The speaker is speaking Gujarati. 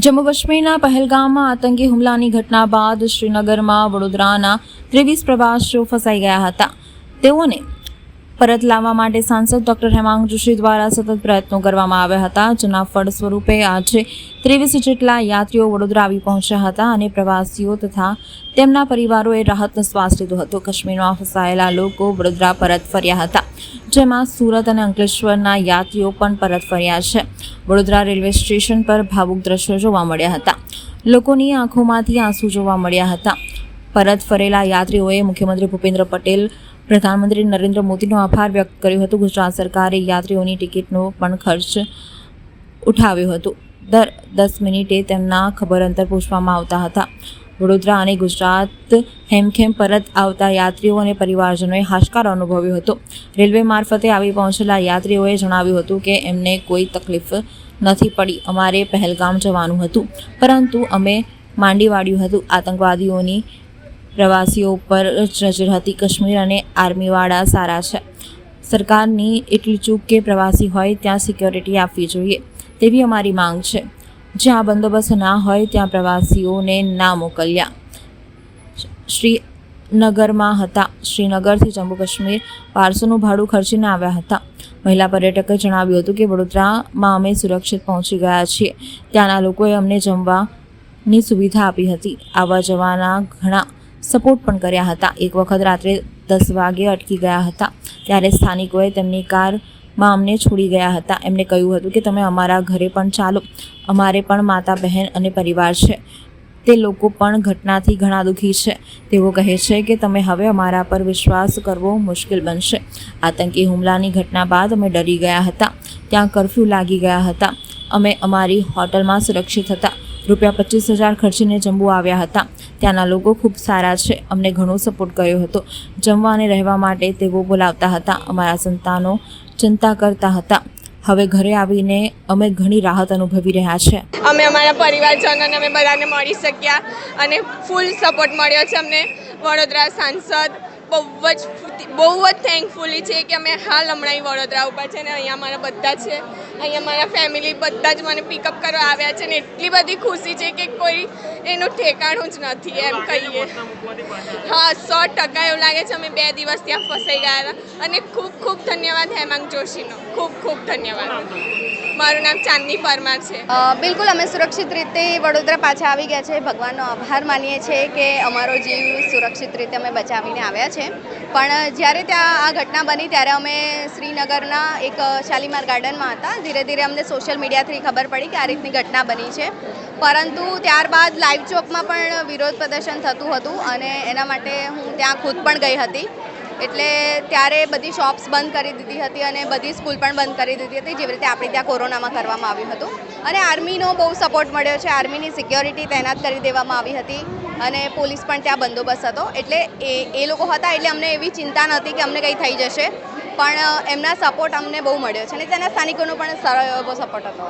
જમ્મુ કાશ્મીરના પહેલગામમાં આતંકી હુમલાની ઘટના બાદ શ્રીનગરમાં વડોદરાના 23 પ્રવાસીઓ ફસાઈ ગયા હતા. તેઓને પરત લાવવા માટે સાંસદ ડોક્ટર હેમાંગ જોશી દ્વારા સતત પ્રયત્નો કરવામાં આવ્યા હતા, જેના ફળ સ્વરૂપે આજે 23 જેટલા યાત્રીઓ વડોદરા આવી પહોંચ્યા હતા અને પ્રવાસીઓ તથા તેમના પરિવારોએ રાહતનો શ્વાસ લીધો હતો. કાશ્મીરમાં ફસાયેલા લોકો વડોદરા પરત ફર્યા હતા, જેમાં સુરત અને અંકલેશ્વરના યાત્રીઓ પણ પરત ફર્યા છે. વડોદરા રેલવે સ્ટેશન પર ભાવુક દ્રશ્યો જોવા મળ્યા હતા. લોકોની આંખોમાંથી આંસુ જોવા મળ્યા હતા. પરત ફરેલા યાત્રીઓએ મુખ્યમંત્રી ભૂપેન્દ્ર પટેલ, પ્રધાનમંત્રી નરેન્દ્ર મોદીનો આભાર વ્યક્ત કર્યો હતો. ગુજરાત સરકારે યાત્રીઓની ટિકિટનો પણ ખર્ચ ઉઠાવ્યો હતો. દર 10 મિનિટે તેમના ખબર અંતર પૂછવામાં આવતા હતા. વડોદરા અને ગુજરાત હેમખેમ પરત આવતા યાત્રીઓ અને પરિવારજનોએ હાશકારો અનુભવ્યો હતો. રેલવે મારફતે આવી પહોંચેલા યાત્રીઓએ જણાવ્યું હતું કે એમને કોઈ તકલીફ નથી પડી. અમારે પહેલગામ જવાનું હતું, પરંતુ અમે માંડી વાળ્યું હતું. આતંકવાદીઓની પ્રવાસીઓ ઉપર નજર હતી. કાશ્મીર અને આર્મીવાળા સારા છે. સરકારની એટલી ચૂક કે પ્રવાસી હોય ત્યાં સિક્યોરિટી આપવી જોઈએ તેવી અમારી માંગ છે. જ્યાં બંદોબસ્ત ના હોય ત્યાં પ્રવાસીઓને ના મોકલ્યા. શ્રીનગરમાં હતા. શ્રીનગરથી જમ્મુ કાશ્મીર 500નું ભાડું ખર્ચીને આવ્યા હતા. મહિલા પર્યટકે જણાવ્યું હતું કે વડોદરામાં અમે સુરક્ષિત પહોંચી ગયા છીએ. ત્યાંના લોકોએ અમને જમવાની સુવિધા આપી હતી. આવવા જવાના ઘણા સપોર્ટ પણ કર્યા હતા. એક વખત રાત્રે 10 વાગે અટકી ગયા હતા, ત્યારે સ્થાનિકોએ તેમની કારમાં અમને છોડી ગયા હતા. એમને કહ્યું હતું કે તમે અમારા ઘરે પણ ચાલો, અમારે પણ માતા, બહેન અને પરિવાર છે. તે લોકો પણ ઘટનાથી ઘણા દુઃખી છે. તેઓ કહે છે કે તમે હવે અમારા પર વિશ્વાસ કરવો મુશ્કેલ બનશે. આતંકી હુમલાની ઘટના બાદ અમે ડરી ગયા હતા. ત્યાં કરફ્યુ લાગી ગયા હતા. અમે અમારી હોટલમાં સુરક્ષિત હતા. રૂપિયા 25,000 ખર્ચીને જમ્મુ આવ્યા હતા. ત્યાંના લોકો ખૂબ સારા છે. અમને ઘણો સપોર્ટ કર્યો હતો. જમવા અને રહેવા માટે તેઓ બોલાવતા હતા. અમારા સંતાનો ચિંતા કરતા હતા. હવે ઘરે આવીને અમે ઘણી રાહત અનુભવી રહ્યા છે. અમે અમારા પરિવારજનોને અમે બધાને મળી શક્યા અને ફૂલ સપોર્ટ મળ્યો છે અમને. વડોદરા સાંસદ બહુ જ થેન્કફુલી છે કે અમે હાલ હમણાં વડોદરા ઉપર છે ને અહીંયા અમારા બધા છે. અહીંયા મારા ફેમિલી બધા જ મને પિકઅપ કરવા આવ્યા છે ને એટલી બધી ખુશી છે કે કોઈ એનું ઠેકાણું જ નથી એમ કહીએ. હા, 100% એવું લાગે છે. અમે 2 દિવસ ત્યાં ફસાઈ ગયા હતા અને ખૂબ ખૂબ ધન્યવાદ હેમાંગ જોશીનો. ખૂબ ખૂબ ધન્યવાદ. મારું નામ ચાંદની પરમાર છે. બિલકુલ, અમે સુરક્ષિત રીતે વડોદરા પાછા આવી ગયા છે. ભગવાનનો આભાર માનીએ છીએ કે અમારો જીવ સુરક્ષિત રીતે અમે બચાવીને આવ્યા છે. પણ જ્યારે ત્યાં આ ઘટના બની ત્યારે અમે શ્રીનગરના એક શાલીમાર ગાર્ડનમાં હતા. ધીરે ધીરે અમને સોશિયલ મીડિયાથી ખબર પડી કે આ રીતની ઘટના બની છે. પરંતુ ત્યારબાદ લાઈવ ચોકમાં પણ વિરોધ પ્રદર્શન થતું હતું અને એના માટે હું ત્યાં ખુદ પણ ગઈ હતી. એટલે ત્યારે બધી શોપ્સ બંધ કરી દીધી હતી અને બધી સ્કૂલ પણ બંધ કરી દીધી હતી, જેવી રીતે આપણે ત્યાં કોરોનામાં કરવામાં આવ્યું હતું. અને આર્મીનો બહુ સપોર્ટ મળ્યો છે. આર્મીની સિક્યોરિટી તૈનાત કરી દેવામાં આવી હતી અને પોલીસ પણ ત્યાં બંદોબસ્ત હતો. એટલે એ લોકો હતા એટલે અમને એવી ચિંતા નહોતી કે અમને કંઈ થઈ જશે. પણ એમના સપોર્ટ અમને બહુ મળ્યો છે અને ત્યાંના સ્થાનિકોનો પણ સારો એવો સપોર્ટ હતો.